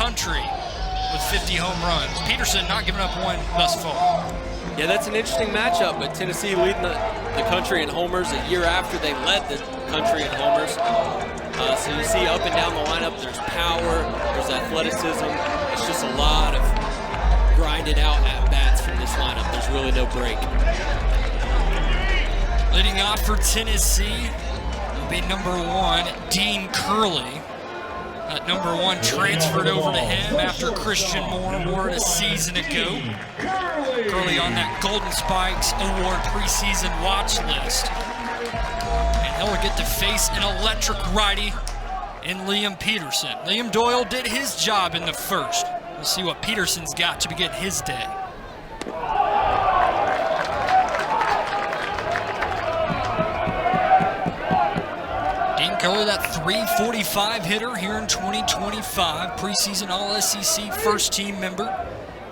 country with 50 home runs. Peterson not giving up one thus far. Yeah, that's an interesting matchup, but Tennessee leading the country in homers a year after they led the country in homers. So you see up and down the lineup, there's power, there's athleticism. It's just a lot of grinded out at-bats from this lineup. There's really no break. Leading off for Tennessee will be number 1, Dean Curley. That number 1 transferred over to him after Christian Moore wore it a season ago. Curley on that Golden Spikes Award preseason watch list. And he'll get to face an electric righty in Liam Peterson. Liam Doyle did his job in the first. We'll see what Peterson's got to begin his day. Dean Curley, that .345 hitter here in 2025, preseason All-SEC first-team member.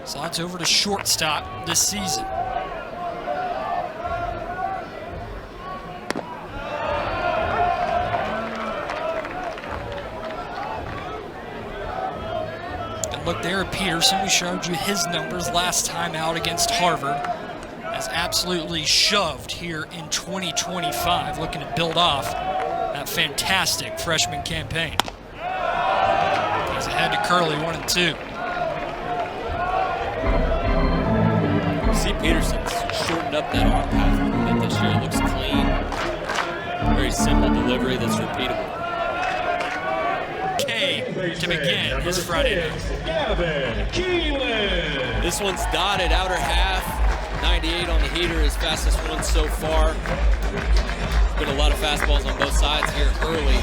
Slides over to shortstop this season. And look there at Peterson. We showed you his numbers last time out against Harvard. Has absolutely shoved here in 2025, looking to build off that fantastic freshman campaign. He's ahead to Curley, 1-2. See Peterson's shortened up that arm path a little bit this year. It looks clean. Very simple delivery that's repeatable. K to begin his Friday night. Kilen. This one's dotted outer half. 98 on the heater, his fastest one so far. Been a lot of fastballs on both sides here early.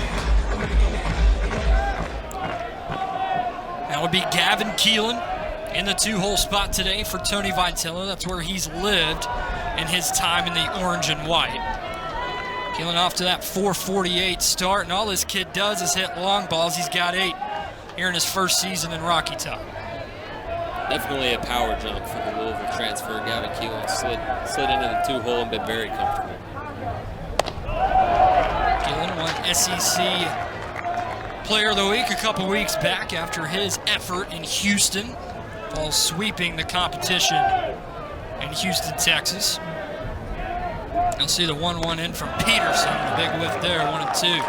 That would be Gavin Kilen in the 2-hole spot today for Tony Vitello. That's where he's lived in his time in the orange and white. Kilen off to that .448 start, and all this kid does is hit long balls. He's got 8 here in his first season in Rocky Top. Definitely a power jump for the Louisville transfer. Gavin Kilen slid into the 2-hole and been very comfortable. Kilen won SEC Player of the Week a couple weeks back after his effort in Houston, while sweeping the competition in Houston, Texas. You'll see the 1-1 in from Peterson. The big whiff there, 1-2.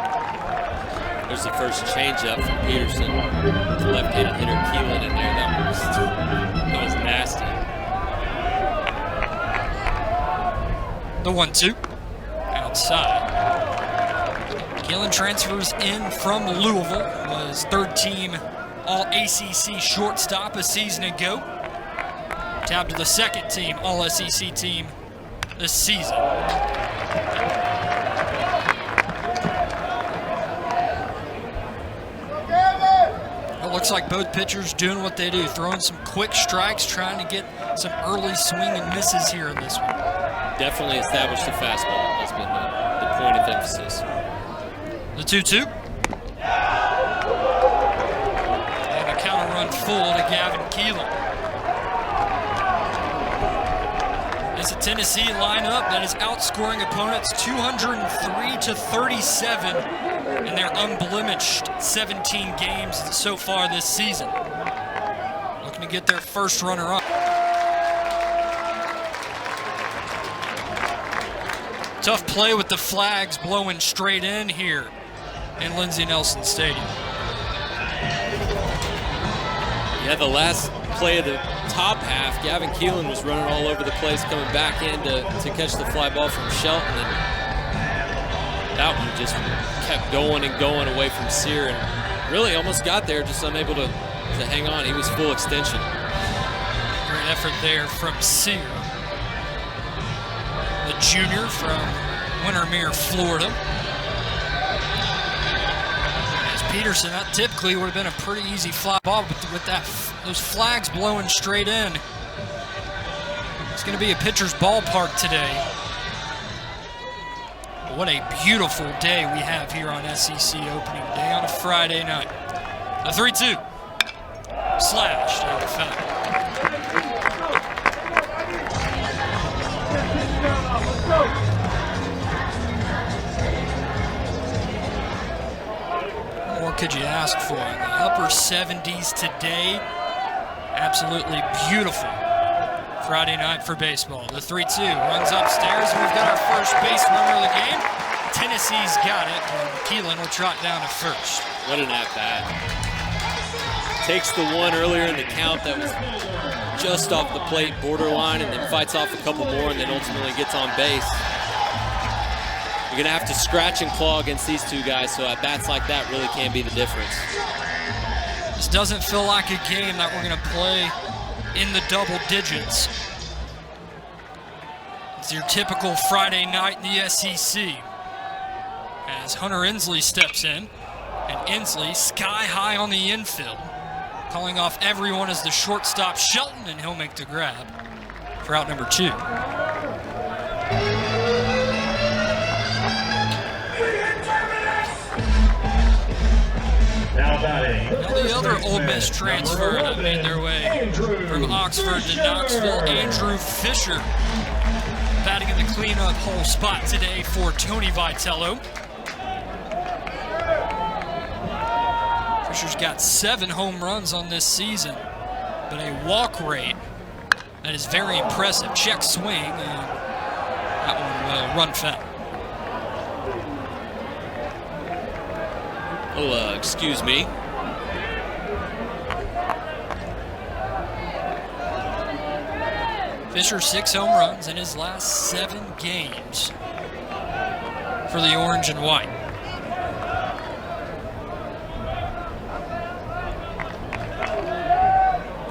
There's the first changeup from Peterson. The left-handed hitter Kilen in there. That was nasty. The 1-2 outside. Kilen transfers in from Louisville. Was third-team All-ACC shortstop a season ago. Tapped to the second-team All-SEC team this season. It looks like both pitchers doing what they do, throwing some quick strikes, trying to get some early swing and misses here in this one. Definitely established the fastball. That's been the point of emphasis. The 2-2. And a counter run full to Gavin Kilen. It's a Tennessee lineup that is outscoring opponents 203-37 in their unblemished 17 games so far this season. Looking to get their first runner-up. Tough play with the flags blowing straight in here in Lindsey Nelson Stadium. Yeah, the last play of the top half, Gavin Kilen was running all over the place, coming back in to catch the fly ball from Shelton. And that one just kept going and going away from Sears, and really almost got there, just unable to hang on. He was full extension. Great effort there from Sears, the junior from Windermere, Florida. As Peterson, that typically would have been a pretty easy fly ball, but with those flags blowing straight in, it's going to be a pitcher's ballpark today. What a beautiful day we have here on SEC opening day on a Friday night. The 3-2. Slashed out of foul. More could you ask for? In the upper 70s today. Absolutely beautiful Friday night for baseball. The 3-2 runs upstairs, and we've got our first base runner of the game. Tennessee's got it, and Kilen will trot down to first. What an at-bat. Takes the one earlier in the count that was just off the plate borderline, and then fights off a couple more, and then ultimately gets on base. You're gonna have to scratch and claw against these two guys, so at bats like that really can be the difference. This doesn't feel like a game that we're gonna play in the double digits. It's your typical Friday night in the SEC. As Hunter Inslee steps in, and Inslee sky high on the infield, calling off everyone as the shortstop Shelton, and he'll make the grab for out number 2. Now the other Ole Miss transfer that made their way from Oxford to Knoxville, Andrew Fisher, batting in the cleanup hole spot today for Tony Vitello. Fisher's got 7 home runs on this season, but a walk rate that is very impressive. Check swing, and that one run foul. Oh, excuse me. Fisher 6 home runs in his last 7 games for the orange and white.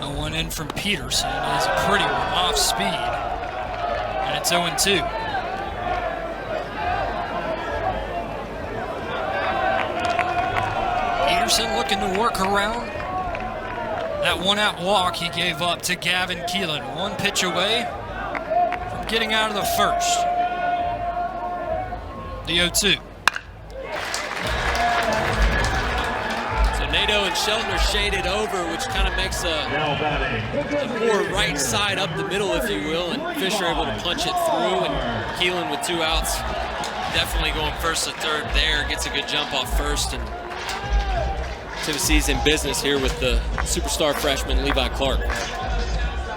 A one in from Peterson is a pretty one off speed, and it's 0-2. Peterson looking to work around that one-out walk he gave up to Gavin Kilen. 1 pitch away from getting out of the first. The 0-2. So Nato and Shelton are shaded over, which kind of makes a more right side up the middle, if you will, and Fisher able to punch it through, and Kilen with 2 outs. Definitely going first to third there. Gets a good jump off first, and Tennessee's in business here with the superstar freshman Levi Clark.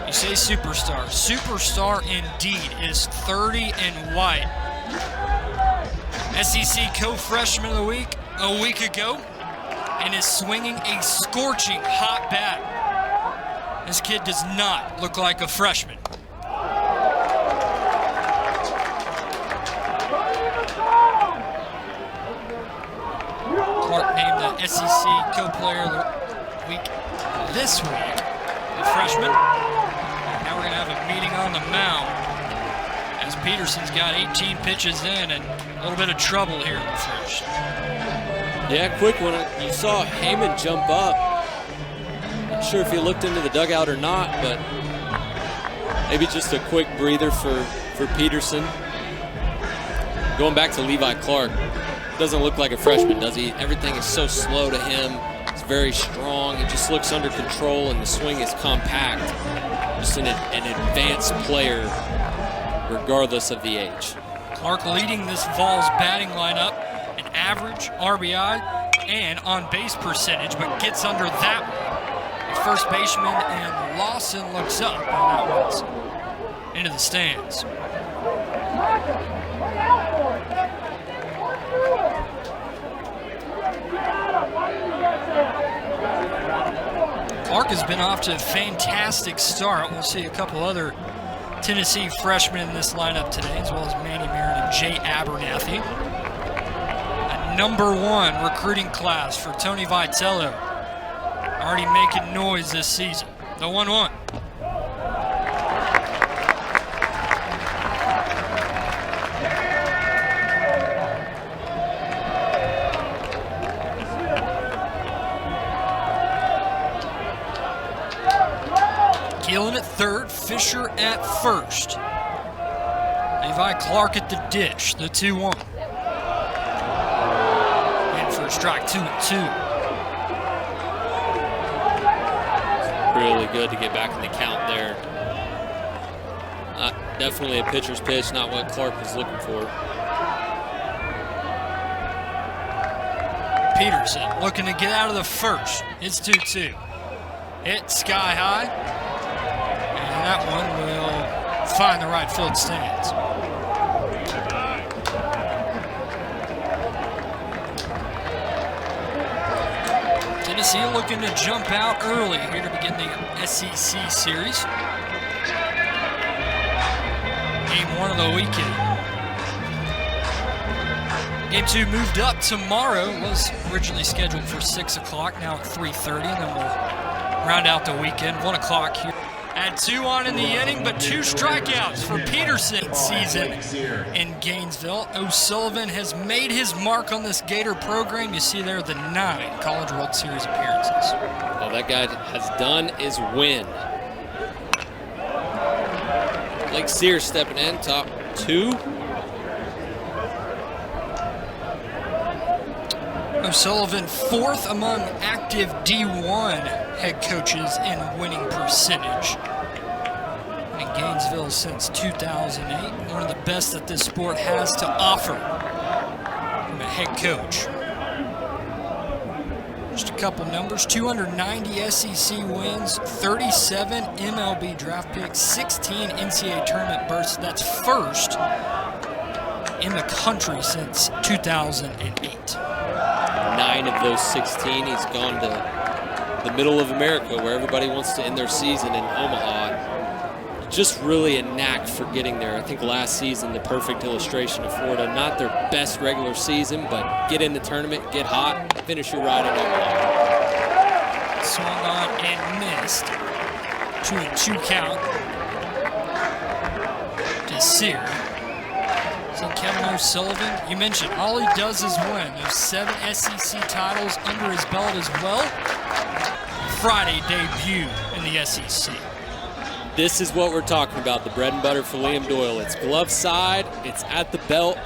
You say superstar. Superstar indeed is 30 and white. SEC co-freshman of the week a week ago, and is swinging a scorching hot bat. This kid does not look like a freshman. Clark named the SEC Co-Player of the Week this week, the freshman. And now we're going to have a meeting on the mound as Peterson's got 18 pitches in and a little bit of trouble here in the first. Yeah, quick one. You saw Heyman jump up. Not sure if he looked into the dugout or not, but maybe just a quick breather for Peterson. Going back to Levi Clark. Doesn't look like a freshman, does he? Everything is so slow to him. It's very strong. He just looks under control, and the swing is compact. Just an advanced player, regardless of the age. Clark leading this Vols batting lineup in average, RBI, and on-base percentage, but gets under that one. The first baseman and Lawson looks up, and that one's into the stands. Clark has been off to a fantastic start. We'll see a couple other Tennessee freshmen in this lineup today, as well as Manny Marin and Jay Abernathy. A #1 recruiting class for Tony Vitello. Already making noise this season. The 1-1. Kilen at third, Fisher at first. Levi Clark at the dish, the 2-1. In for a strike, 2-2. Really good to get back in the count there. Definitely a pitcher's pitch, not what Clark was looking for. Peterson looking to get out of the first. It's 2-2. Hit sky high. And that one will find the right field stands. Tennessee looking to jump out early here to begin the SEC series. Game 1 of the weekend. Game 2 moved up tomorrow. It was originally scheduled for 6 o'clock, now at 3:30, and then we'll round out the weekend, 1 o'clock here. Had 2 on in the inning, but 2 strikeouts for Peterson season in Gainesville. O'Sullivan has made his mark on this Gator program. You see there the 9 College World Series appearances. All that guy has done is win. Blake Sears stepping in, top 2. O'Sullivan 4th among active D1 head coaches in winning percentage. In Gainesville since 2008, one of the best that this sport has to offer from a head coach. Just a couple numbers: 290 SEC wins, 37 MLB draft picks, 16 NCAA tournament berths. That's first in the country since 2008. 9 of those 16, he's gone to the middle of America where everybody wants to end their season in Omaha. Just really a knack for getting there. I think last season, the perfect illustration of Florida. Not their best regular season, but get in the tournament, get hot, finish your ride in Omaha. Swung on and missed. 2-2 count to Sears. So Kevin O'Sullivan, you mentioned all he does is win. There's 7 SEC titles under his belt as well. Friday debut in the SEC. This is what we're talking about, the bread and butter for Liam Doyle. It's glove side, it's at the belt,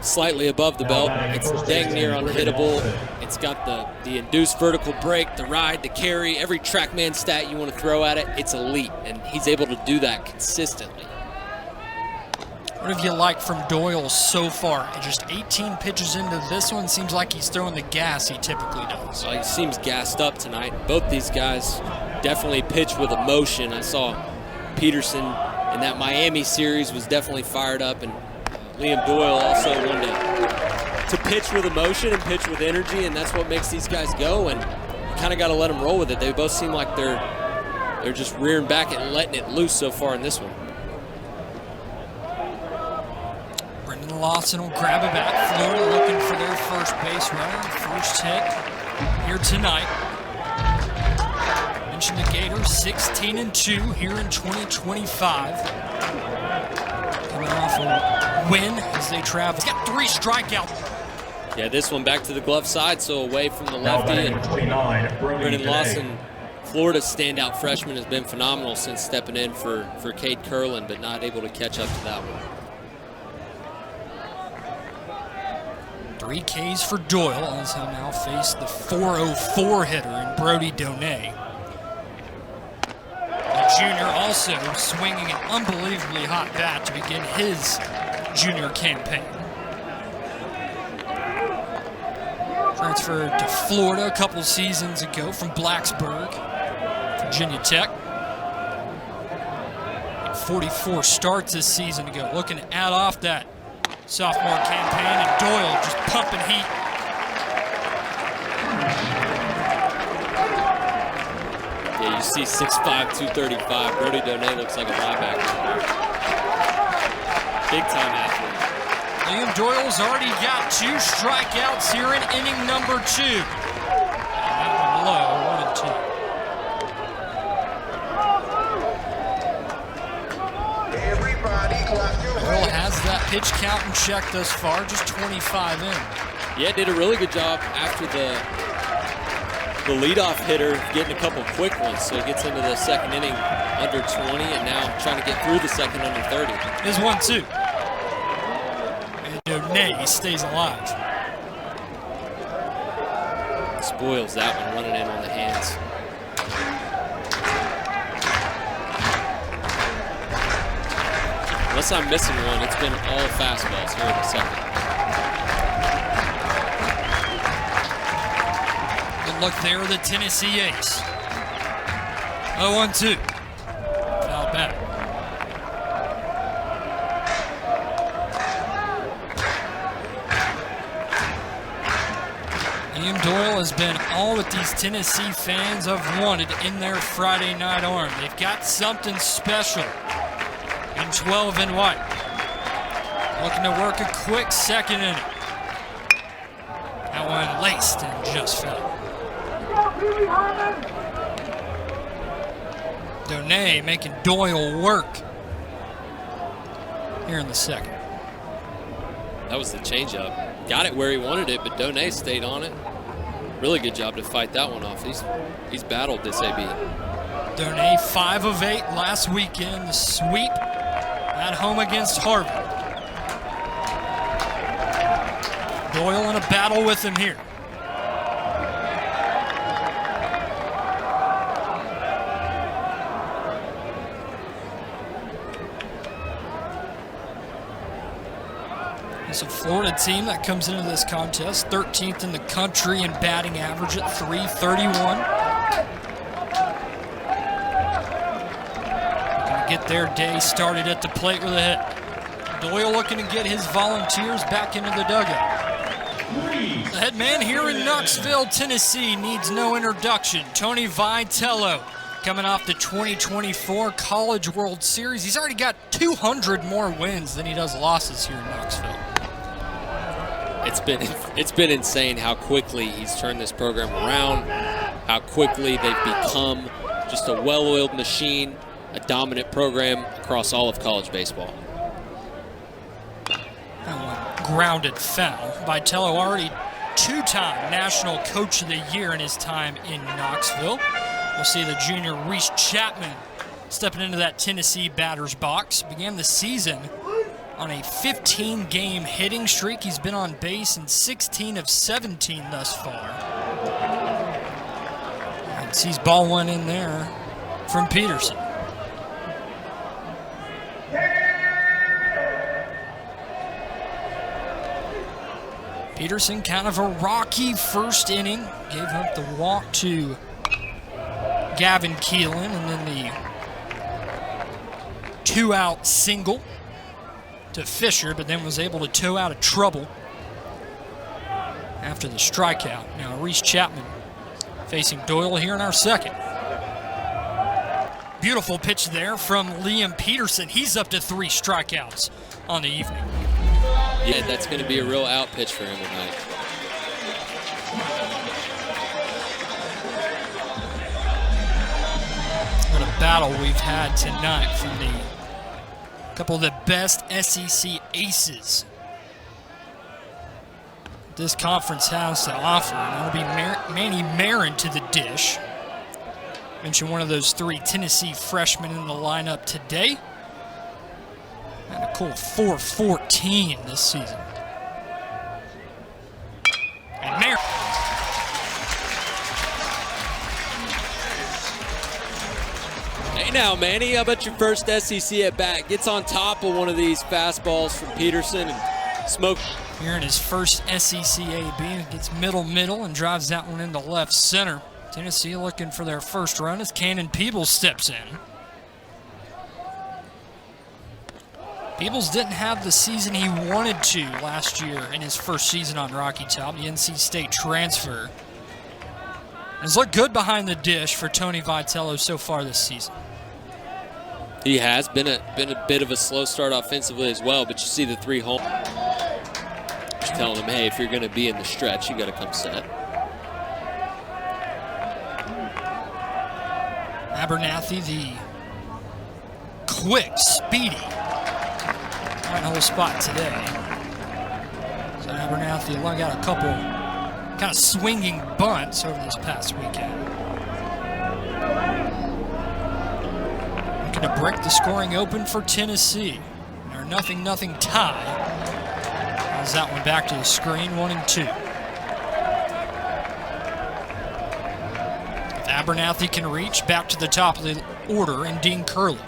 slightly above the belt. It's dang near unhittable. It's got the induced vertical break, the ride, the carry, every TrackMan stat you want to throw at it, it's elite. And he's able to do that consistently. What have you liked from Doyle so far? Just 18 pitches into this one, seems like he's throwing the gas he typically does. Well, he seems gassed up tonight. Both these guys definitely pitch with emotion. I saw Peterson in that Miami series was definitely fired up, and Liam Doyle also wanted to pitch with emotion and pitch with energy, and that's what makes these guys go, and you kind of got to let them roll with it. They both seem like they're just rearing back and letting it loose so far in this one. Lawson will grab it back. Florida looking for their first base runner. First hit here tonight. Mentioned the Gators 16-2 here in 2025. Coming off a win as they travel. He's got 3 strikeouts. Yeah, this one back to the glove side, so away from the lefty. And Brennan Lawson, Florida's standout freshman, has been phenomenal since stepping in for Cade Curlin, but not able to catch up to that one. 3 Ks for Doyle as he'll now face the 404 hitter in Brody Donay. The junior also swinging an unbelievably hot bat to begin his junior campaign. Transferred to Florida a couple seasons ago from Blacksburg, Virginia Tech. 44 starts this season ago, looking to add off that sophomore campaign, and Doyle just pumping heat. Yeah, you see 6'5", 235. Brody Donay looks like a linebacker. Big time athlete. Liam Doyle's already got 2 strikeouts here in inning number 2. And that one low, 1-2. Doyle has that pitch count in check thus far, just 25 in. Yeah, did a really good job after the leadoff hitter getting a couple quick ones. So he gets into the second inning under 20 and now trying to get through the second under 30. Here's 1-2. And Donay stays alive. Spoils that one, running in on the hands. Unless I'm missing one, it's been all fastballs here in the second. Good look there, the Tennessee ace. 0-2. Foul back. Liam Doyle has been all that these Tennessee fans have wanted in their Friday night arm. They've got something special in 12 and white. Looking to work a quick second inning. That one laced and just fell. Donay making Doyle work here in the second. That was the changeup. Got it where he wanted it, but Donay stayed on it. Really good job to fight that one off. He's battled this AB. Donay 5 of 8 last weekend. The sweep at home against Harvard. Doyle in a battle with him here. It's a Florida team that comes into this contest 13th in the country in batting average at .331. Looking to get their day started at the plate with a hit. Doyle looking to get his Volunteers back into the dugout. The head man here in Knoxville, Tennessee, needs no introduction. Tony Vitello, coming off the 2024 College World Series. He's already got 200 more wins than he does losses here in Knoxville. It's been insane how quickly he's turned this program around, how quickly they've become just a well-oiled machine, a dominant program across all of college baseball. That one grounded foul. Vitello already two-time National Coach of the Year in his time in Knoxville. We'll see the junior Reese Chapman stepping into that Tennessee batter's box. Began the season on a 15-game hitting streak. He's been on base in 16 of 17 thus far. And sees ball one in there from Peterson. Peterson, kind of a rocky first inning. Gave up the walk to Gavin Kilen, and then the two-out single to Fisher, but then was able to tow out of trouble after the strikeout. Now Reese Chapman facing Doyle here in our second. Beautiful pitch there from Liam Peterson. He's up to 3 strikeouts on the evening. Yeah, that's going to be a real out pitch for him tonight. What a battle we've had tonight from the couple of the best SEC aces this conference has to offer. And that'll be Manny Marin to the dish. Mentioned one of those 3 Tennessee freshmen in the lineup today. And a cool .414 this season. And Marin. Hey now, Manny, how about your first SEC at bat? Gets on top of one of these fastballs from Peterson and smoke. Here in his first SEC AB, gets middle and drives that one into left center. Tennessee looking for their first run as Cannon Peebles steps in. Peebles didn't have the season he wanted to last year in his first season on Rocky Top, the NC State transfer. Has looked good behind the dish for Tony Vitello so far this season. He has been a bit of a slow start offensively as well, but you see the 3 home. Just telling him, hey, if you're going to be in the stretch, you got to come set. Abernathy, the quick, speedy, right hole spot today. So Abernathy long got a couple kind of swinging bunts over this past weekend. Looking to break the scoring open for Tennessee. Our 0-0 tie. As that one back to the screen, 1-2. If Abernathy can reach back to the top of the order, and Dean Curley.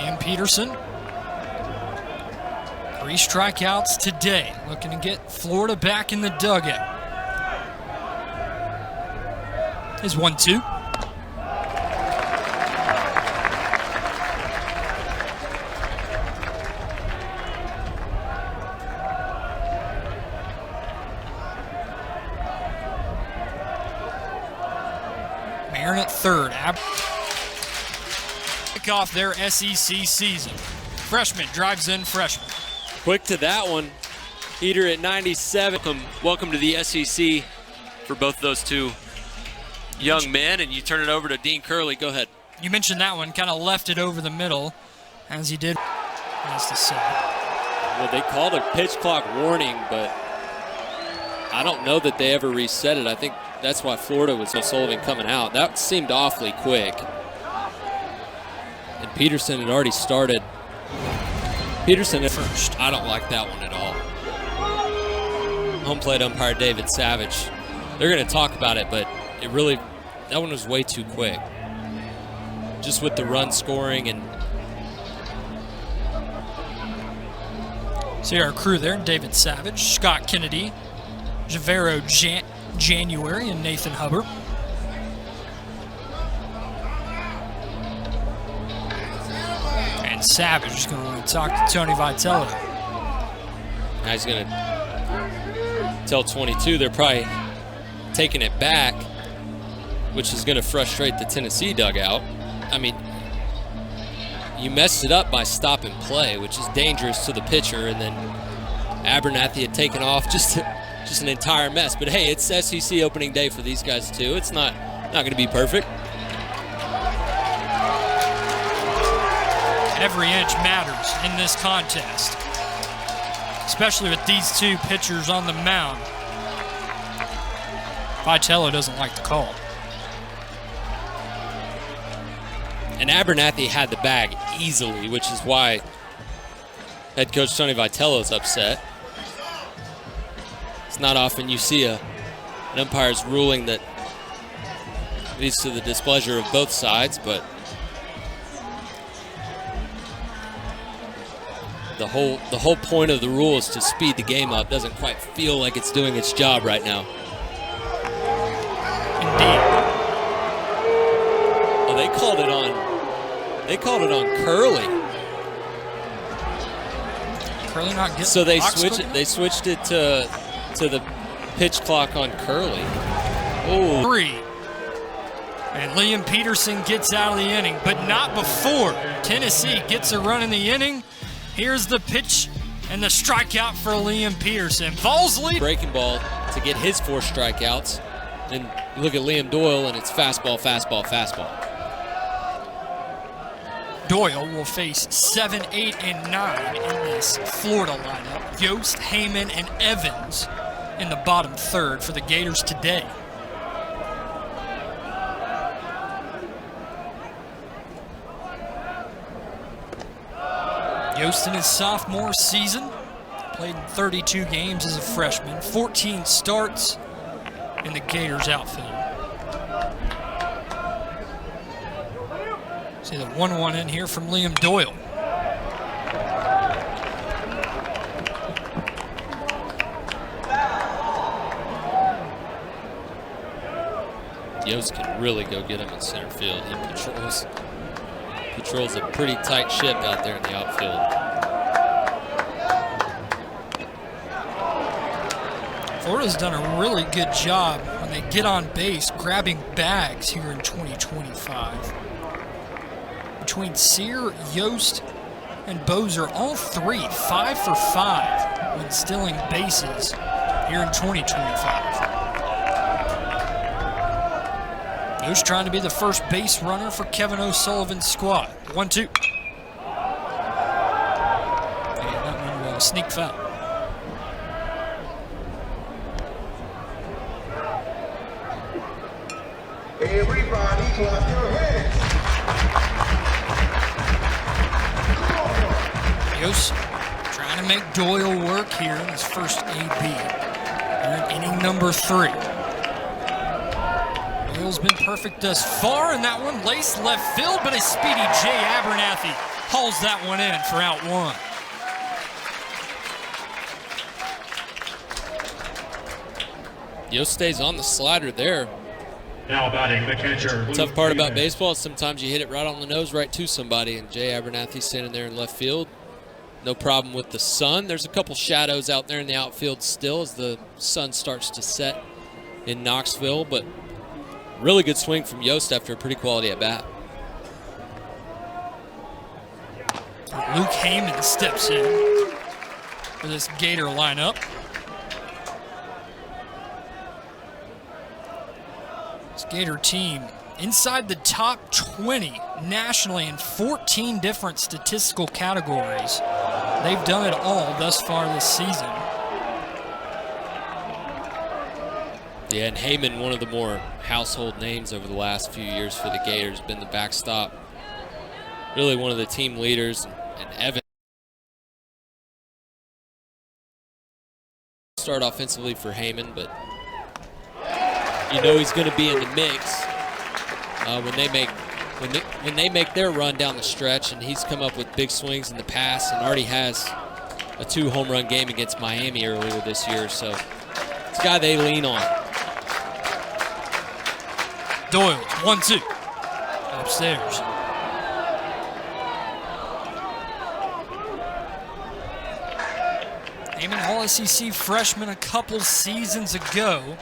Liam Peterson. 3 strikeouts today, looking to get Florida back in the dugout. Is 1-2. Marin at third. Kick off their SEC season. Freshman drives in freshman. Quick to that one. Heater at 97. Welcome to the SEC for both those two young men, and you turn it over to Dean Curley. Go ahead. You mentioned that one, kind of left it over the middle, as he did. Has to say. Well, they called a pitch clock warning, but I don't know that they ever reset it. I think that's why Florida was Sullivan coming out. That seemed awfully quick. And Peterson had already started. Peterson at first. I don't like that one at all. Home plate umpire David Savage. They're going to talk about it, but it really, that one was way too quick. Just with the run scoring and. See our crew there: David Savage, Scott Kennedy, Javero January, and Nathan Hubbard. And Savage is going to talk to Tony Vitello. Now he's going to tell 22 they're probably taking it back, which is going to frustrate the Tennessee dugout. I mean, you messed it up by stop and play, which is dangerous to the pitcher, and then Abernathy had taken off, just an entire mess. But hey, it's SEC opening day for these guys too. It's not going to be perfect. Every inch matters in this contest, especially with these two pitchers on the mound. Vitello doesn't like the call. And Abernathy had the bag easily, which is why head coach Tony Vitello is upset. It's not often you see an umpire's ruling that leads to the displeasure of both sides, but the whole point of the rule is to speed the game up. Doesn't quite feel like it's doing its job right now. Indeed. Oh, they called it on Curley. Curley not getting. So they switched it to the pitch clock on Curley. Oh. 3. And Liam Peterson gets out of the inning, but not before Tennessee gets a run in the inning. Here's the pitch and the strikeout for Liam Peterson. Vols lead. Breaking ball to get his 4 strikeouts. Then you look at Liam Doyle, and it's fastball, fastball, fastball. Doyle will face 7, 8, and 9 in this Florida lineup. Yost, Heyman, and Evans in the bottom third for the Gators today. Yost in his sophomore season played in 32 games as a freshman, 14 starts in the Gators outfield. See the 1-1 in here from Liam Doyle. Yost can really go get him in center field. He patrols a pretty tight ship out there in the outfield. Florida's done a really good job when they get on base grabbing bags here in 2025. Between Sears, Yost, and Bozer, all 3 5 for 5 when stealing bases here in 2025. Yost trying to be the first base runner for Kevin O'Sullivan's squad. 1-2. And that one will sneak foul. Everybody clap your hands. Yost trying to make Doyle work here in his first AB. They're in inning number 3. Doyle's been perfect thus far, and that one laced left field, but a speedy Jay Abernathy hauls that one in for out one. Yost stays on the slider there. Now batting the catcher. Tough part about baseball is sometimes you hit it right on the nose, right to somebody, and Jay Abernathy standing there in left field. No problem with the sun. There's a couple shadows out there in the outfield still as the sun starts to set in Knoxville, but really good swing from Yost after a pretty quality at bat. Luke Heyman steps in for this Gator lineup. This Gator team inside the top 20 nationally in 14 different statistical categories. They've done it all thus far this season. Yeah, and Heyman, one of the more household names over the last few years for the Gators, been the backstop. Really one of the team leaders. And Evan start offensively for Heyman, but you know he's going to be in the mix when they make their run down the stretch, and he's come up with big swings in the past and already has a 2-home run game against Miami earlier this year, so it's a guy they lean on. Doyle, 1-2, upstairs. Heyman, All-SEC freshman a couple seasons ago.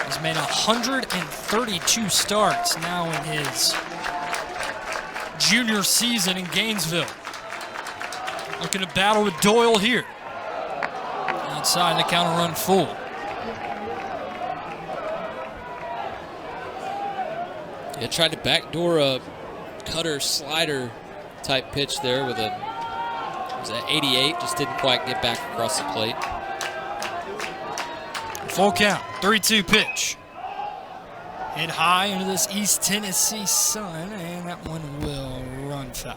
He's made 132 starts now in his junior season in Gainesville. Looking to battle with Doyle here. Outside, the counter run full. Yeah, tried to backdoor a cutter slider type pitch there with a, was that 88, just didn't quite get back across the plate. Full count, 3-2 pitch. Hit high into this East Tennessee sun, and that one will run foul.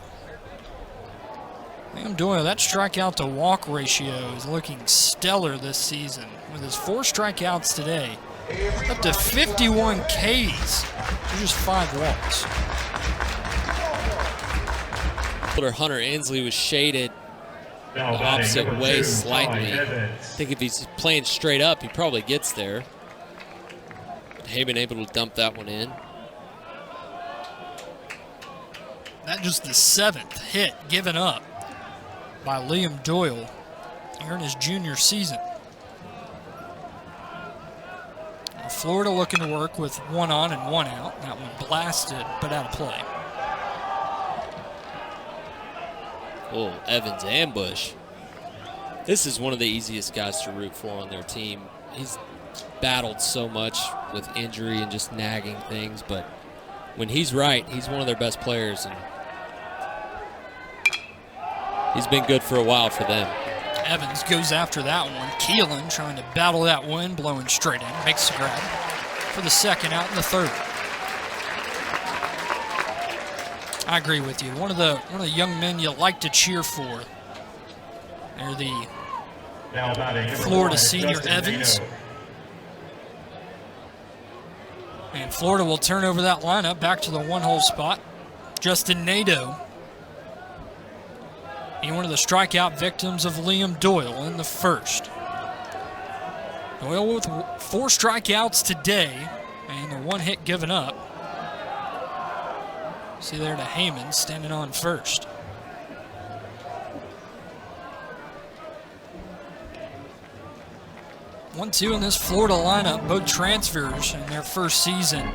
Liam Doyle, that strikeout to walk ratio is looking stellar this season. With his 4 strikeouts today, up to 51 Ks for just 5 walks. Hunter Inslee was shaded the opposite way slightly. I think if he's playing straight up, he probably gets there. Heyman able to dump that one in. That just the 7th hit given up by Liam Doyle here in his junior season. Florida looking to work with 1 on and 1 out. That one blasted, but out of play. Oh, Evans ambush. This is one of the easiest guys to root for on their team. He's battled so much with injury and just nagging things, but when he's right, he's one of their best players, and he's been good for a while for them. Evans goes after that one. Kilen trying to battle that wind, blowing straight in. Makes the grab for the second out in the 3rd. I agree with you. One of the young men you like to cheer for. They're the Florida senior Evans. And Florida will turn over that lineup back to the 1-hole spot. Justin Nadeau. And one of the strikeout victims of Liam Doyle in the 1st. Doyle with 4 strikeouts today and the 1 hit given up. See there to Heyman standing on first. One-two in this Florida lineup, both transfers in their first season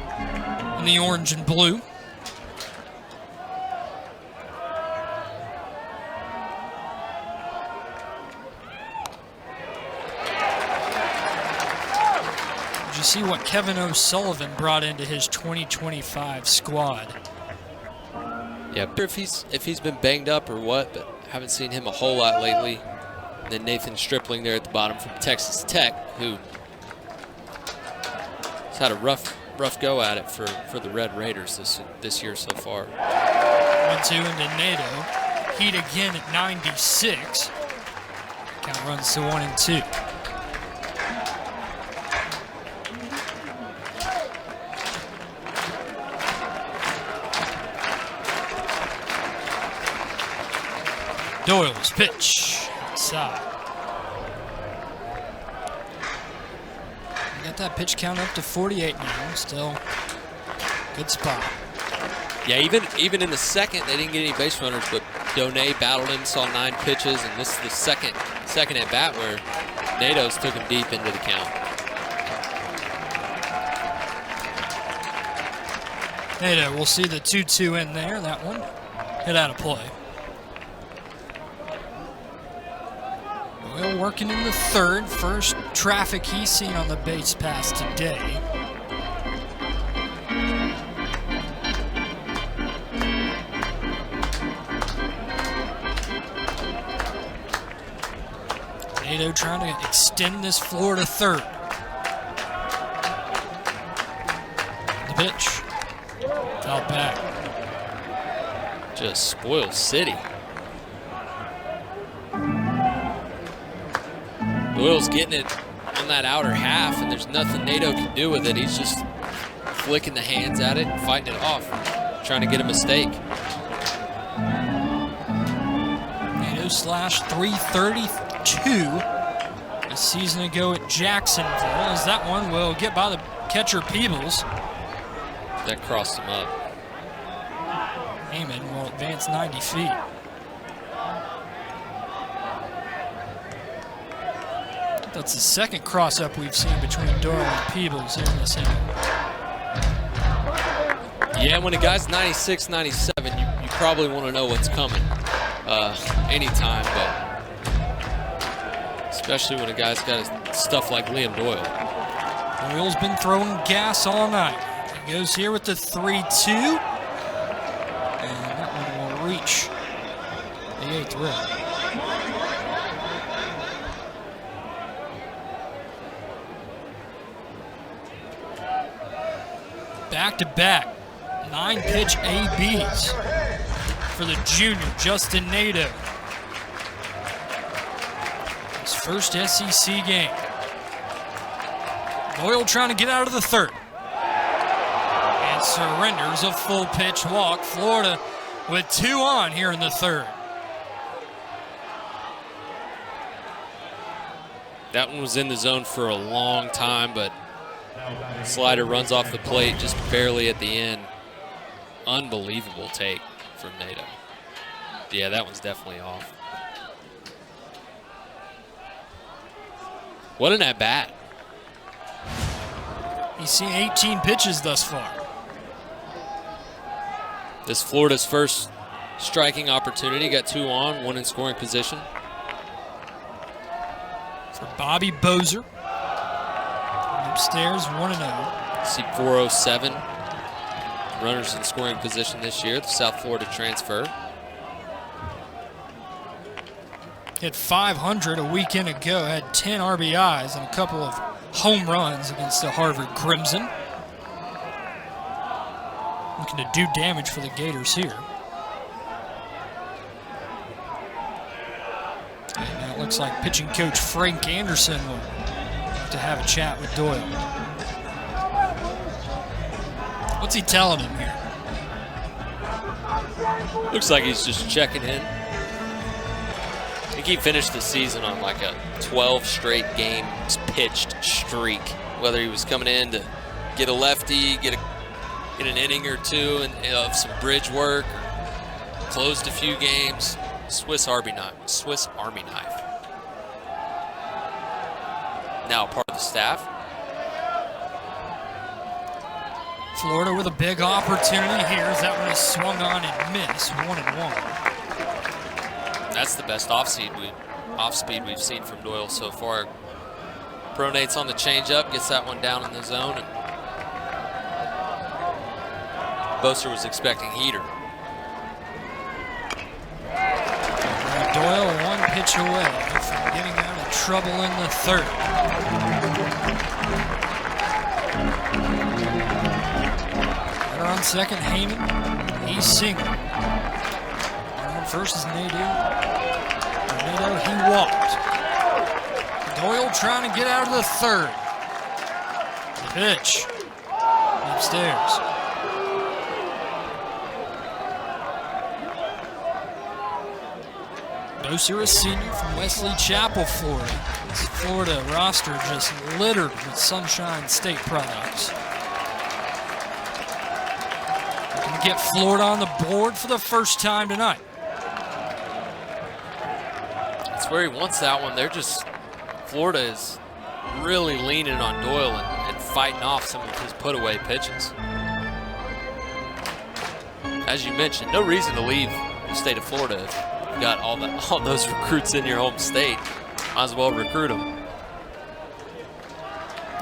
in the orange and blue. Did you see what Kevin O'Sullivan brought into his 2025 squad? Yeah, if he's been banged up or what, but haven't seen him a whole lot lately. And then Nathan Stripling there at the bottom from Texas Tech, who has had a rough go at it for the Red Raiders this year so far. 1-2 into Nadeau. Heat again at 96. Count runs to 1-2. Doyle's pitch. Outside. Got that pitch count up to 48 now. Still good spot. Yeah, even in the second, they didn't get any base runners, but Donay battled him, saw 9 pitches, and this is the second at bat where Natos took him deep into the count. Nato, we'll see the 2-2 in there. That one hit out of play. Doyle working in the third. First traffic he's seen on the base pass today. Nato trying to extend this floor to third. The pitch. Out back. Just spoil city. Doyle's getting it on that outer half, and there's nothing Nato can do with it. He's just flicking the hands at it and fighting it off, trying to get a mistake. Nato slashed .332 a season ago at Jacksonville, as that one will get by the catcher Peebles. That crossed him up. Heyman will advance 90 feet. That's the second cross-up we've seen between Doyle and Peebles here in this inning. Yeah, when a guy's 96, 97, you probably want to know what's coming anytime, but especially when a guy's got stuff like Liam Doyle. Doyle's been throwing gas all night. He goes here with the 3-2. And that one will reach the 8th row. Back-to-back 9-pitch ABs for the junior, Justin Nato. His first SEC game. Doyle trying to get out of the third. And surrenders a full pitch walk. Florida with 2 on here in the third. That one was in the zone for a long time, but slider runs off the plate just barely at the end. Unbelievable take from Nato. Yeah, that one's definitely off. What an at-bat. He's seen 18 pitches thus far. This Florida's first striking opportunity. Got 2 on, 1 in scoring position. For Bobby Bozer. Upstairs, 1-0. See 407. Runners in scoring position this year. The South Florida transfer. Hit .500 a weekend ago. Had 10 RBIs and a couple of home runs against the Harvard Crimson. Looking to do damage for the Gators here. And now it looks like pitching coach Frank Anderson will have to have a chat with Doyle. What's he telling him here? Looks like he's just checking in. I think he finished the season on like a 12 straight games pitched streak. Whether he was coming in to get a lefty, get an inning or two of some bridge work, or closed a few games. Swiss Army knife. Now part of the staff. Florida with a big opportunity here as that one is swung on and missed. 1-1. That's the best off speed we've seen from Doyle so far. Pronates on the changeup, gets that one down in the zone. And Boster was expecting heater. Doyle 1 pitch away from getting out of trouble in the third. Runner on second, Heyman. He's single. Runner on first is Nato. Nato, he walked. Doyle trying to get out of the third. The pitch. Upstairs. Boser, a senior from Wesley Chapel, Florida. This Florida roster just littered with Sunshine State products. Looking to get Florida on the board for the first time tonight. That's where he wants that one. Florida is really leaning on Doyle and fighting off some of his put-away pitches. As you mentioned, no reason to leave the state of Florida if you've got all those recruits in your home state. Might as well recruit them.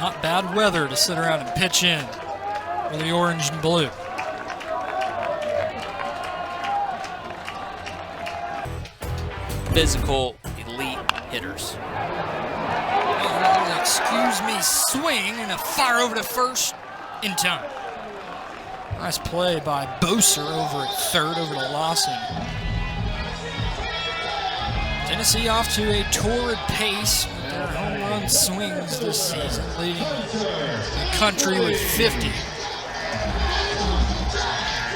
Not bad weather to sit around and pitch in for the orange and blue. Physical, elite hitters. Excuse me, swing and a fire over to first in time. Nice play by Boser over at third, over to Lawson. Tennessee off to a torrid pace with their home run swings this season, leading the country with 50.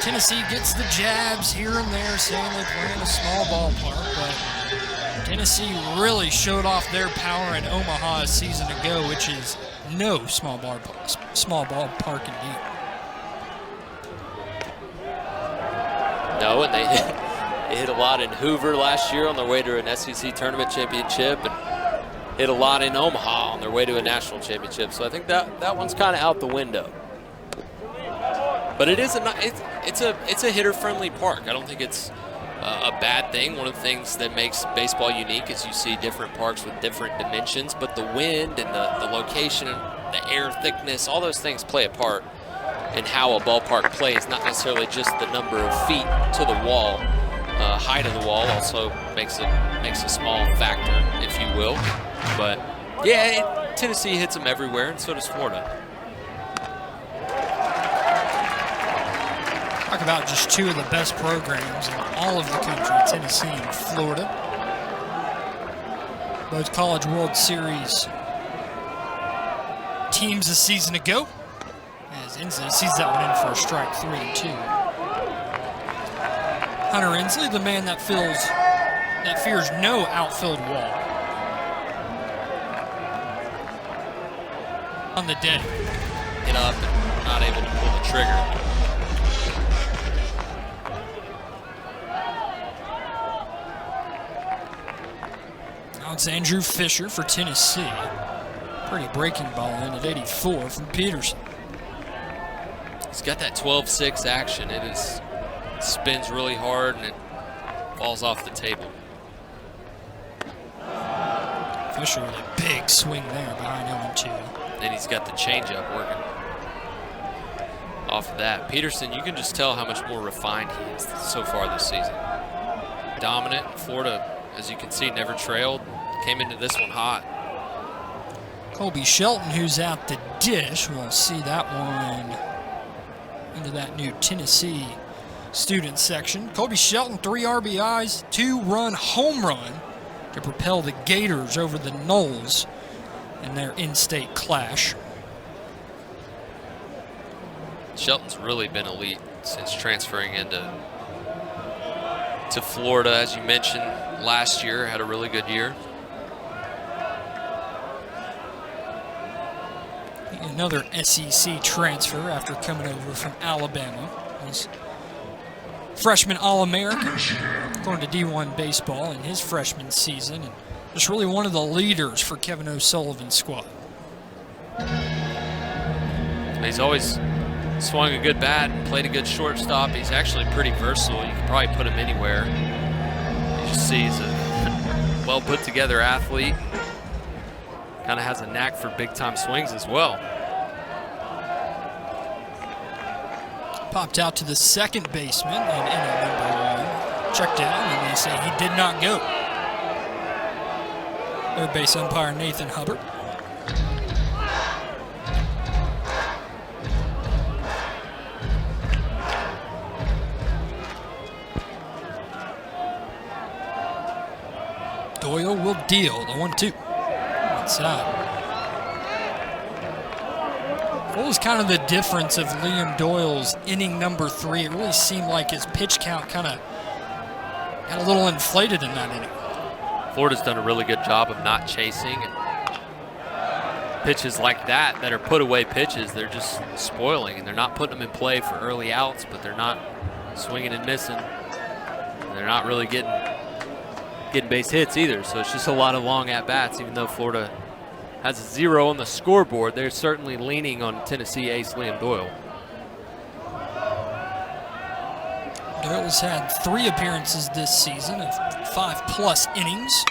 Tennessee gets the jabs here and there, saying they play in a small ballpark, but Tennessee really showed off their power in Omaha a season ago, which is no small ballpark indeed. No, and they hit a lot in Hoover last year on their way to an SEC tournament championship, and hit a lot in Omaha on their way to a national championship. So I think that one's kind of out the window. But it's a hitter-friendly park. I don't think it's a bad thing. One of the things that makes baseball unique is you see different parks with different dimensions, but the wind and the location, the air thickness, all those things play a part in how a ballpark plays, not necessarily just the number of feet to the wall. Height of the wall also makes a small factor, if you will. But yeah, Tennessee hits them everywhere, and so does Florida. Talk about just two of the best programs in all of the country, Tennessee and Florida. Both College World Series teams a season ago, as Inslee sees that one in for a strike, 3-2. Hunter Inslee, the man that fears no outfield wall. On the day. Get up and not able to pull the trigger. Now it's Andrew Fisher for Tennessee. Pretty breaking ball in at 84 from Peterson. He's got that 12-6 action. It spins really hard and it falls off the table. Fisher with a big swing there behind 0-2. Then he's got the changeup working off of that. Peterson, you can just tell how much more refined he is so far this season. Dominant. Florida, as you can see, never trailed. Came into this one hot. Colby Shelton, who's at the dish. We'll see that one into that new Tennessee student section. Colby Shelton, 3 RBIs, 2-run home run to propel the Gators over the Noles in their in-state clash. Shelton's really been elite since transferring into Florida. As you mentioned, last year had a really good year. Another SEC transfer after coming over from Alabama. Was freshman All-American, according to D1 Baseball, in his freshman season, and just really one of the leaders for Kevin O'Sullivan's squad. He's always swung a good bat and played a good shortstop. He's actually pretty versatile. You can probably put him anywhere. You just see he's a well put together athlete. Kind of has a knack for big time swings as well. Popped out to the second baseman and inning number 1. Checked out, and they say he did not go. Third base umpire Nathan Hubbard. Doyle will deal the 1-2. Outside. What was kind of the difference of Liam Doyle's inning number 3? It really seemed like his pitch count kind of got a little inflated in that inning. Florida's done a really good job of not chasing. And pitches like that are put away pitches, they're just spoiling, and they're not putting them in play for early outs, but they're not swinging and missing. And they're not really getting base hits either, so it's just a lot of long at-bats. Even though Florida has a 0 on the scoreboard, they're certainly leaning on Tennessee ace Liam Doyle. Doyle's had 3 appearances this season of 5+ innings.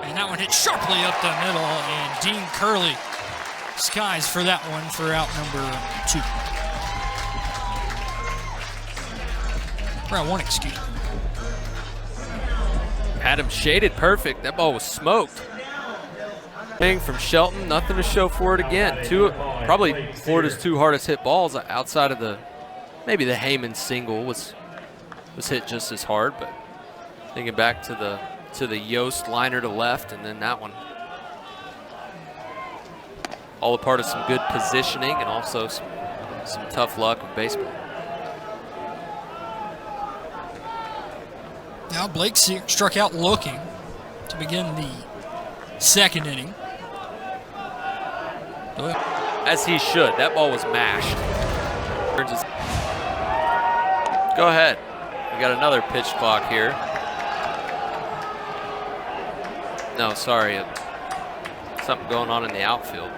And that one hit sharply up the middle, and Dean Curley skies for that one for out number 2. Round 1, excuse me. Had him shaded perfect. That ball was smoked. Thing from Shelton, nothing to show for it again. Probably Florida's 2 hardest hit balls outside of maybe the Heyman single was hit just as hard, but thinking back to the Yost liner to left, and then that one. All a part of some good positioning and also some tough luck in baseball. Now Blake Sears struck out looking to begin the 2nd inning. As he should. That ball was mashed. Go ahead. We got another pitch clock here. No, sorry. Something going on in the outfield.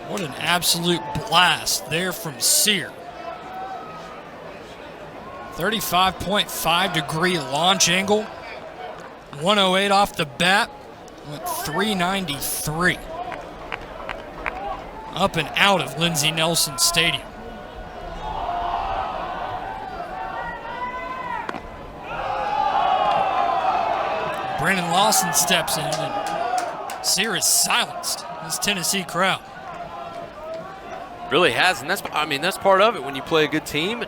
What an absolute blast there from Sears. 35.5-degree launch angle. 108 off the bat. Went 393. Up and out of Lindsey Nelson Stadium. Brandon Lawson steps in, and Sears silenced this Tennessee crowd. Really has, and that's part of it when you play a good team.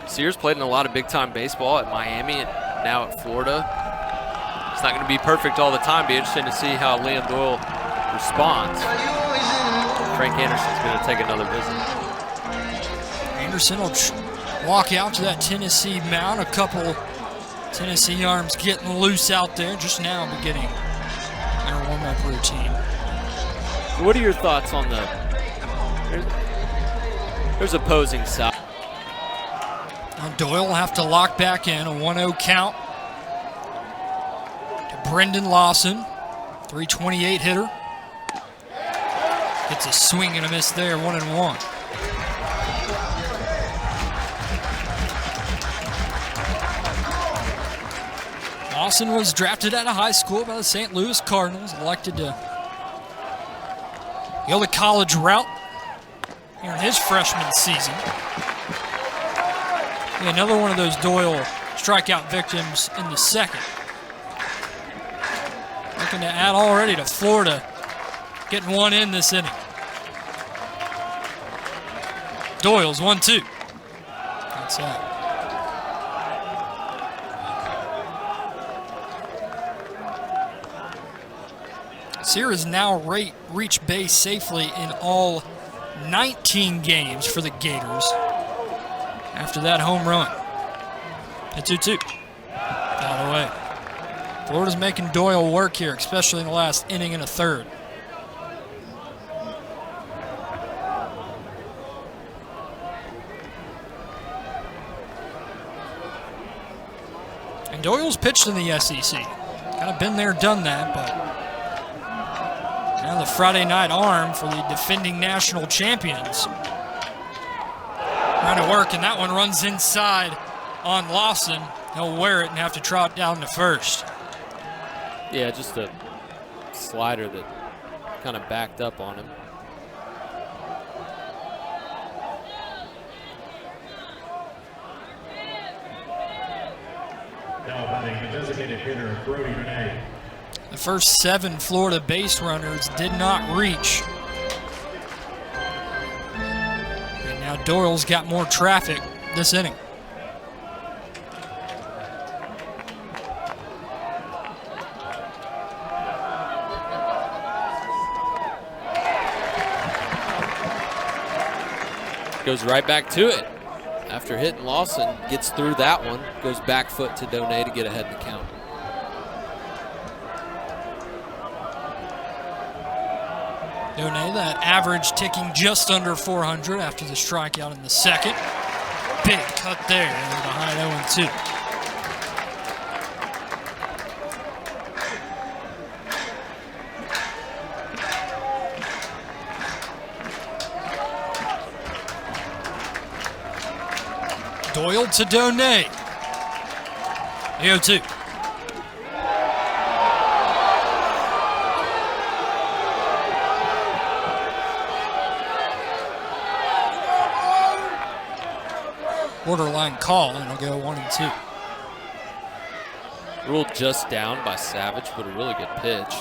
Sears played in a lot of big-time baseball at Miami and now at Florida. It's not going to be perfect all the time. Be interesting to see how Liam Doyle responds. Frank Anderson's going to take another visit. Anderson will walk out to that Tennessee mound. A couple Tennessee arms getting loose out there just now, beginning their warm-up routine. What are your thoughts on there's opposing side? Now Doyle will have to lock back in. A 1-0 count to Brendan Lawson, 328 hitter. Gets a swing and a miss there, 1-1. Lawson was drafted out of high school by the St. Louis Cardinals, elected to go the college route here in his freshman season. Yeah, another one of those Doyle strikeout victims in the 2nd. Looking to add already to Florida, getting one in this inning. Doyle's 1-2. That's that. Sears now reached base safely in all 19 games for the Gators after that home run. A 2-2. Out of the way. Florida's making Doyle work here, especially in the last inning and a 3rd. And Doyle's pitched in the SEC. Kind of been there, done that, but now the Friday night arm for the defending national champions. Trying to work, and that one runs inside on Lawson. He'll wear it and have to trot down to first. Yeah, just a slider that kind of backed up on him. Now batting the designated hitter, Donay. The first 7 Florida base runners did not reach. And now Doyle's got more traffic this inning. Goes right back to it. After hitting Lawson, gets through that one, goes back foot to Donay to get ahead in the count. Donay, that average ticking just under 400 after the strikeout in the second. Big cut there behind 0-2. Doyle to Donay. 0-2. Borderline call, and it'll go 1-2. Ruled just down by Savage, but a really good pitch.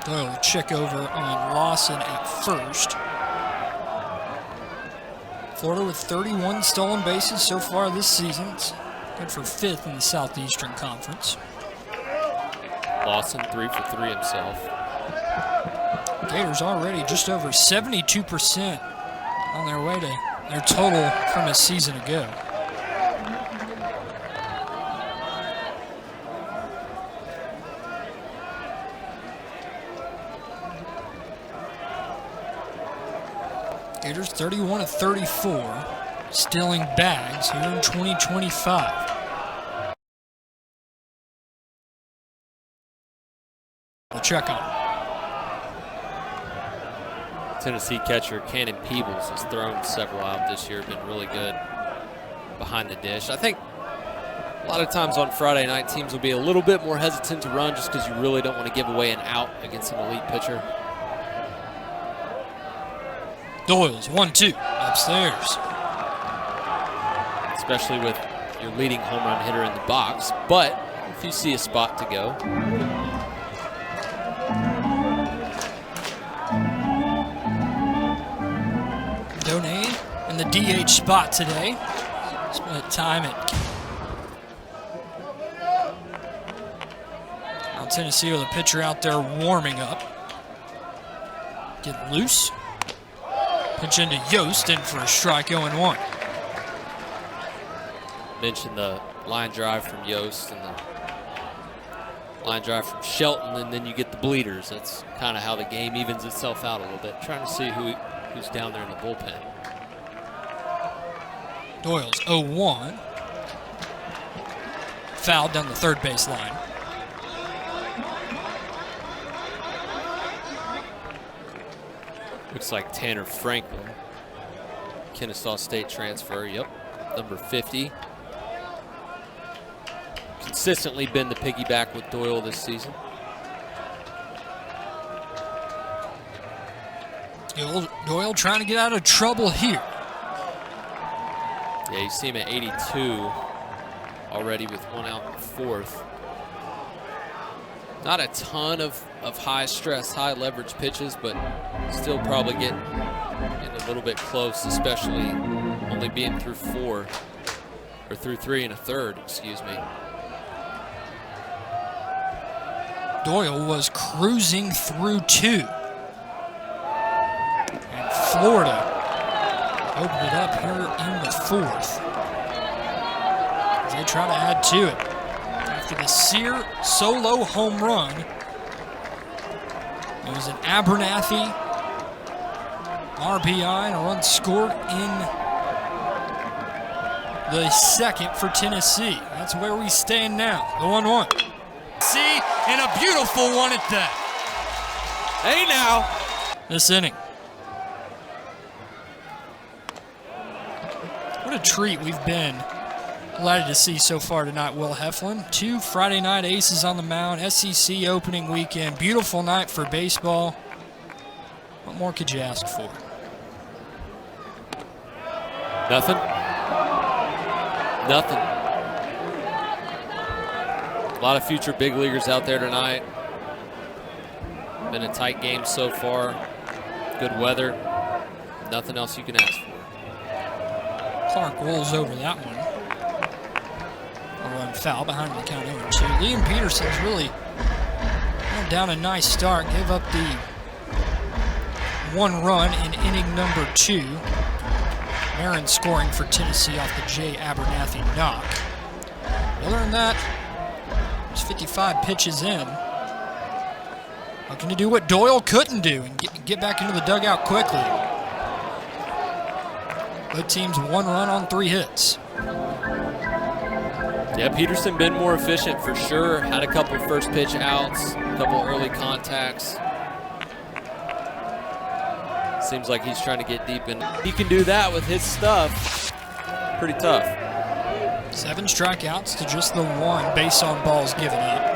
Doyle will check over on Lawson at first. Florida with 31 stolen bases so far this season. It's good for 5th in the Southeastern Conference. Lawson 3 for 3 himself. Gators already just over 72% on their way to their total from a season ago. Gators 31 of 34, stealing bags here in 2025. We'll check on. Tennessee catcher Cannon Peebles has thrown several out this year, been really good behind the dish. I think a lot of times on Friday night, teams will be a little bit more hesitant to run just because you really don't want to give away an out against an elite pitcher. Doyle's 1-2 upstairs. Especially with your leading home run hitter in the box, but if you see a spot to go. Donay in the DH spot today. Spent time at now Tennessee with a pitcher out there warming up. Get loose. Pitch into Yost in for a strike, 0-1. Mentioned the line drive from Yost and the line drive from Shelton, and then you get the bleeders. That's kind of how the game evens itself out a little bit. Trying to see who's down there in the bullpen. Doyle's 0-1. Foul down the third base line. Looks like Tanner Franklin, Kennesaw State transfer, yep, number 50. Consistently been the piggyback with Doyle this season. Doyle trying to get out of trouble here. Yeah, you see him at 82 already with 1 out in the 4th. Not a ton of high stress, high leverage pitches, but still probably getting a little bit close, especially only being through 4 or through 3 1/3, excuse me. Doyle was cruising through 2. And Florida opened it up here in the 4th. As they try to add to it. After the Sears solo home run, it was an Abernathy RBI and a run scored in the second for Tennessee. That's where we stand now, the 1-1. See, and a beautiful one at that. Hey now. This inning. What a treat we've been delighted to see so far tonight, Will Heflin. 2 Friday night aces on the mound, SEC opening weekend. Beautiful night for baseball. What more could you ask for? Nothing. Nothing. A lot of future big leaguers out there tonight. Been a tight game so far. Good weather. Nothing else you can ask for. Clark rolls over that one. A run foul behind the count 0-2. Liam Peterson's really down a nice start. Gave up the 1 run in inning number 2. Marin scoring for Tennessee off the Jay Abernathy knock. Other than that, there's 55 pitches in. Looking to do what Doyle couldn't do and get back into the dugout quickly. Both teams 1 run on 3 hits. Yeah, Peterson been more efficient for sure. Had a couple first pitch outs, a couple early contacts. Seems like he's trying to get deep in. He can do that with his stuff. Pretty tough. 7 strikeouts to just the 1 base on balls given up.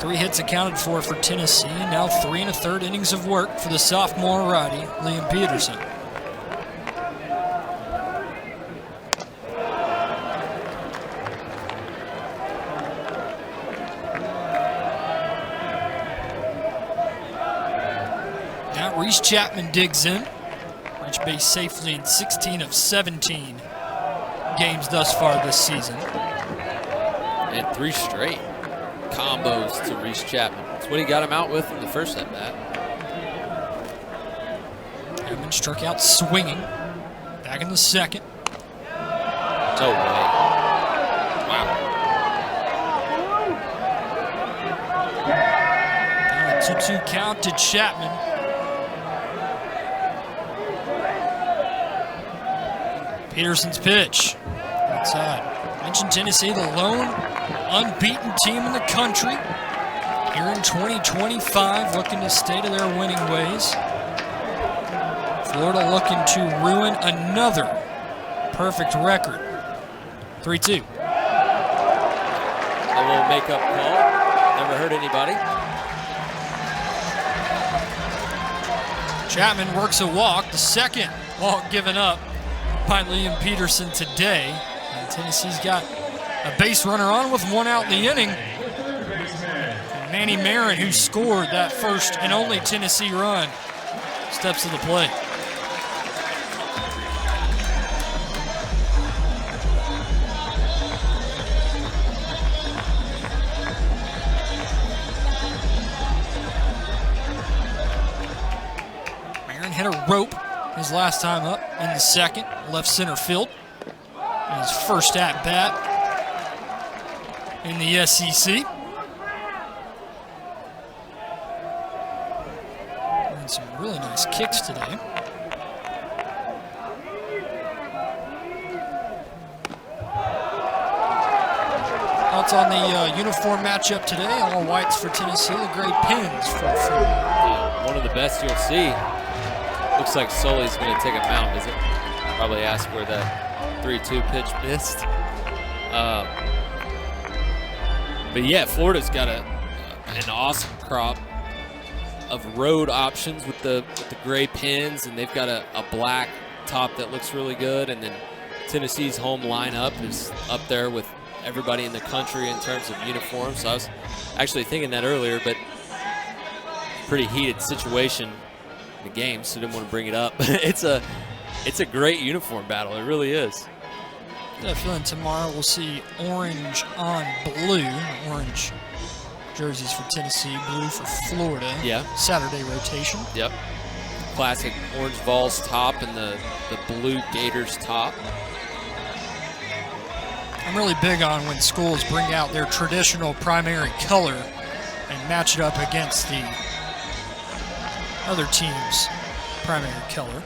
3 hits accounted for Tennessee. Now 3 1/3 innings of work for the sophomore righty, Liam Peterson. Now Reese Chapman digs in. Reached base safely in 16 of 17 games thus far this season. And 3 straight combos to Reese Chapman. That's what he got him out with in the first at bat. Chapman struck out swinging. Back in the second. No way. Wow. Now a 2-2 count to Chapman. Peterson's pitch. Outside. Mentioned Tennessee, the lone unbeaten team in the country. Here in 2025, looking to stay to their winning ways. Florida looking to ruin another perfect record. 3-2. A little makeup call. Never hurt anybody. Chapman works a walk, the second walk given up by Liam Peterson today. And Tennessee's got a base runner on with 1 out in the inning. And Manny Marin, who scored that first and only Tennessee run, steps to the plate. Marin hit a rope his last time up in the second, left center field. In his first at bat in the SEC. And some really nice kicks today. Thoughts on the uniform matchup today? All whites for Tennessee, the gray pins for Florida. One of the best you'll see. Looks like Sully's going to take a mound, is it? Probably ask where that 3-2 pitch missed. But yeah, Florida's got an awesome crop of road options with the gray pins, and they've got a black top that looks really good. And then Tennessee's home lineup is up there with everybody in the country in terms of uniforms. So I was actually thinking that earlier, but pretty heated situation in the game, so didn't want to bring it up. It's a great uniform battle. It really is. I have a feeling tomorrow we'll see orange on blue. Orange jerseys for Tennessee, blue for Florida. Yeah. Saturday rotation. Yep. Classic orange Vols top and the blue Gators top. I'm really big on when schools bring out their traditional primary color and match it up against the other team's primary color.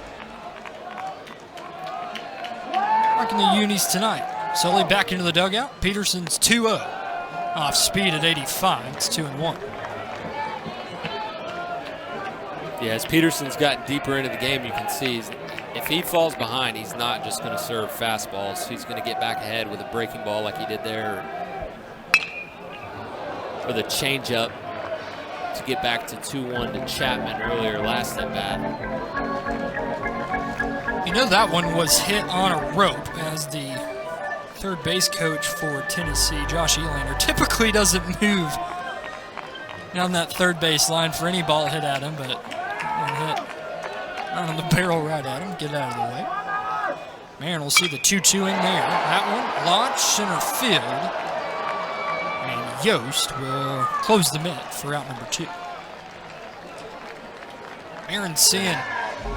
Rocking the unis tonight. Sully back into the dugout. Peterson's 2-0. Off speed at 85. It's 2-1. Yeah, as Peterson's gotten deeper into the game, you can see if he falls behind, he's not just going to serve fastballs. He's going to get back ahead with a breaking ball like he did there, or the changeup to get back to 2-1 to Chapman earlier last at bat. You know that one was hit on a rope, as the third base coach for Tennessee, Josh Elander, typically doesn't move down that third base line for any ball hit at him, but one hit right on the barrel right at him. Get out of the way. Man, we'll see the 2-2 in there. That one launched center field, and Yost will close the mitt for out number 2. Aaron seeing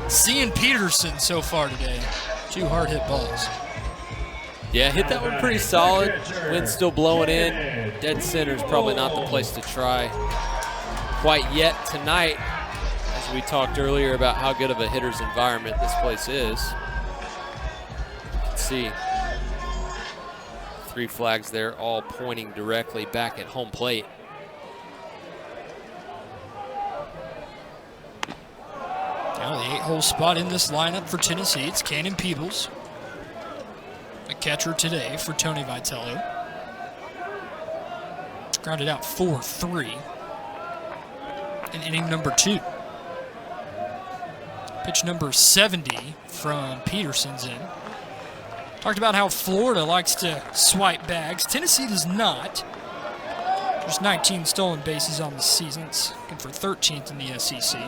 Seeing Peterson so far today. 2 hard hit balls. Yeah, hit that one pretty solid. Wind's still blowing in. Dead center's probably not the place to try quite yet tonight, as we talked earlier about how good of a hitter's environment this place is. You can see 3 flags there, all pointing directly back at home plate. Now the 8-hole spot in this lineup for Tennessee. It's Cannon Peebles, the catcher today for Tony Vitello. Grounded out 4-3 in inning number 2. Pitch number 70 from Peterson's in. Talked about how Florida likes to swipe bags. Tennessee does not. There's 19 stolen bases on the season. It's good for 13th in the SEC.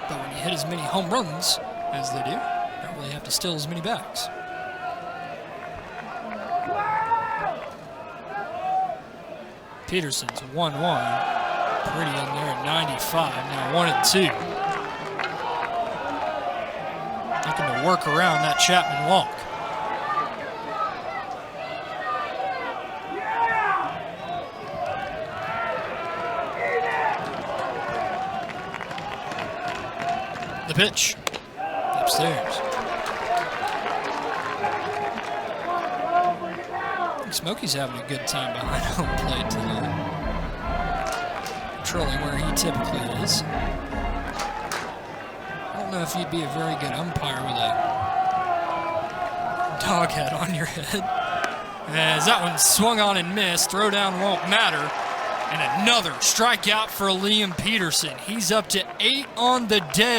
But when you hit as many home runs as they do, you don't really have to steal as many bags. Peterson's 1-1. Pretty in there at 95. Now 1-2. Looking to work around that Chapman walk. The pitch. Upstairs. I think Smokey's having a good time behind home plate tonight. Patrolling where he typically is. I don't know if you'd be a very good umpire with a dog head on your head. As that one swung on and missed. Throwdown won't matter. And another strikeout for Liam Peterson. He's up to 8 on the day.